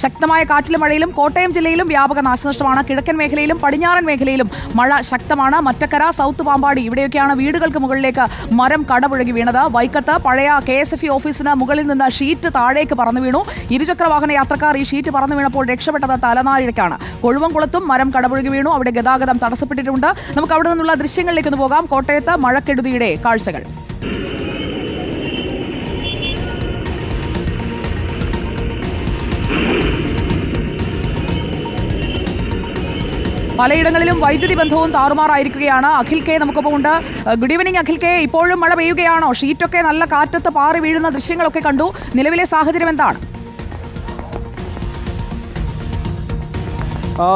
ശക്തമായ കാറ്റിലും മഴയിലും കോട്ടയം ജില്ലയിലും വ്യാപക നാശനഷ്ടമാണ്. കിഴക്കൻ മേഖലയിലും പടിഞ്ഞാറൻ മേഖലയിലും മഴ ശക്തമാണ്. മറ്റക്കര, സൗത്ത് പാമ്പാടി ഇവിടെയൊക്കെയാണ് വീടുകൾക്ക് മുകളിലേക്ക് മരം കടപുഴകി വീണത്. വൈക്കത്ത് പഴയ KSFE ഓഫീസിന് മുകളിൽ നിന്ന് ഷീറ്റ് താഴേക്ക് പറന്നു വീണു. ഇരുചക്രവാഹന യാത്രക്കാർ ഈ ഷീറ്റ് പറന്നു വീണപ്പോൾ രക്ഷപ്പെട്ടത് തലനാരിഴക്കാണ്. കൊഴുവംകുളത്തും മരം കടപുഴകി വീണു. അവിടെ ഗതാഗതം തടസ്സപ്പെട്ടിട്ടുണ്ട്. നമുക്ക് അവിടെ നിന്നുള്ള ദൃശ്യങ്ങളിലേക്ക് ഒന്ന് പോകാം. കോട്ടയത്ത് മഴക്കെടുതിയുടെ കാഴ്ചകൾ. പലയിടങ്ങളിലും വൈദ്യുതി ബന്ധവും താറുമാറായിരിക്കുകയാണ്. അഖിൽ കെ നമുക്കൊപ്പം ഉണ്ട്. Good evening Akhil K. ഇപ്പോഴും മഴ പെയ്യുകയാണോ? ഷീറ്റൊക്കെ നല്ല കാറ്റത്ത് പാറി വീഴുന്ന ദൃശ്യങ്ങളൊക്കെ കണ്ടു. നിലവിലെ സാഹചര്യം എന്താണ്?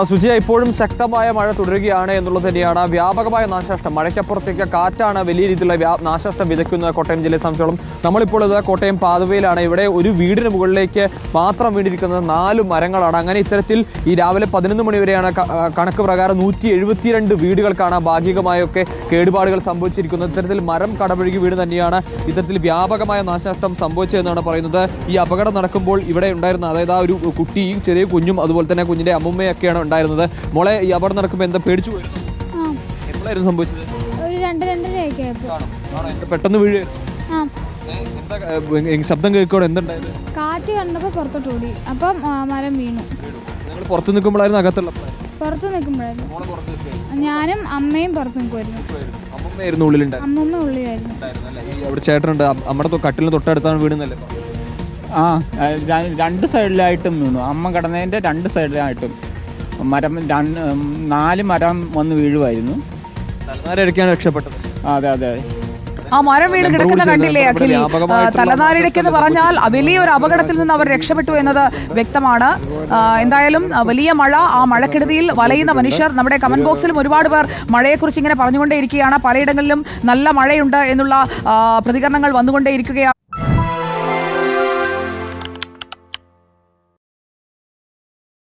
സുജിയ, ഇപ്പോഴും ശക്തമായ മഴ തുടരുകയാണ് എന്നുള്ളത് തന്നെയാണ്. വ്യാപകമായ നാശനഷ്ടം, മഴയ്ക്കപ്പുറത്തേക്ക് കാറ്റാണ് വലിയ രീതിയിലുള്ള നാശനഷ്ടം വിതയ്ക്കുന്നത് കോട്ടയം ജില്ലയെ സംബന്ധിച്ചോളം. നമ്മളിപ്പോൾ ഇത് കോട്ടയം പാതവയിലാണ്. ഇവിടെ ഒരു വീടിന് മുകളിലേക്ക് മാത്രം വീണിരിക്കുന്നത് 4 മരങ്ങളാണ്. അങ്ങനെ ഇത്തരത്തിൽ ഈ രാവിലെ 11 മണി വരെയാണ് കണക്ക് പ്രകാരം 172 വീടുകൾക്കാണ് ഭാഗികമായൊക്കെ കേടുപാടുകൾ സംഭവിച്ചിരിക്കുന്നത്. ഇത്തരത്തിൽ മരം കടപുഴകി വീട് തന്നെയാണ് ഇത്തരത്തിൽ വ്യാപകമായ നാശനഷ്ടം സംഭവിച്ചതെന്നാണ് പറയുന്നത്. ഈ അപകടം നടക്കുമ്പോൾ ഇവിടെ ഉണ്ടായിരുന്ന, അതായത് ആ ഒരു കുട്ടിയും ചെറിയ കുഞ്ഞും അതുപോലെ തന്നെ കുഞ്ഞിന്റെ അമ്മുമ്മയൊക്കെ ഉണ്ടായിരുന്നത്. മോളെ, ഈ അപകടം നടക്കുമ്പോൾ എന്താ പേടിച്ചു പോയിരുന്നു? എപ്പോഴായിരുന്നു സംഭവിച്ചത്? പെട്ടെന്ന് വീഴ്. ശബ്ദം കേൾക്കോടെ എന്തുണ്ടായത്? കാറ്റ് കണ്ടപ്പോ പുറത്തോട്ട് ഓടി. അപ്പം മരം വീണു. നിങ്ങൾ പുറത്ത് നിൽക്കുമ്പോഴായിരുന്നു അകത്തുള്ള? പുറത്ത് നിൽക്കുമ്പോഴായിരുന്നു. ഞാനും അമ്മയും പുറത്ത് നിൽക്കുമായിരുന്നു. അമ്മൂമ്മയായിരുന്നു ഉള്ളിലുണ്ടായിരുന്നു? അമ്മൂമ്മ ഉള്ളിലായിരുന്നു. അവിടെ ചേട്ടനുണ്ട്, നമ്മുടെ കട്ടിലിന് തൊട്ടടുത്താണ് വീണെന്നല്ലേ? രണ്ട് സൈഡിലായിട്ടും വീണു. അമ്മ കിടന്നതിൻ്റെ 2 സൈഡിലായിട്ടും മരം 4 മരം വന്ന് വീഴുമായിരുന്നു. രക്ഷപ്പെട്ടത്. അതെ അതെ. ആ മരം വീട് കിടക്കുന്ന കണ്ടില്ലേ അഖിൽ? തലനാരിഴയ്ക്കെന്ന് പറഞ്ഞാൽ വലിയൊരു അപകടത്തിൽ നിന്ന് അവർ രക്ഷപ്പെട്ടു എന്നത് വ്യക്തമാണ്. എന്തായാലും വലിയ മഴ, ആ മഴക്കെടുതിയിൽ വലയുന്ന മനുഷ്യർ. നമ്മുടെ കമന്റ് ബോക്സിലും ഒരുപാട് പേർ മഴയെക്കുറിച്ച് ഇങ്ങനെ പറഞ്ഞുകൊണ്ടേയിരിക്കുകയാണ്. പലയിടങ്ങളിലും നല്ല മഴയുണ്ട് എന്നുള്ള പ്രതികരണങ്ങൾ വന്നുകൊണ്ടേയിരിക്കുകയാണ്.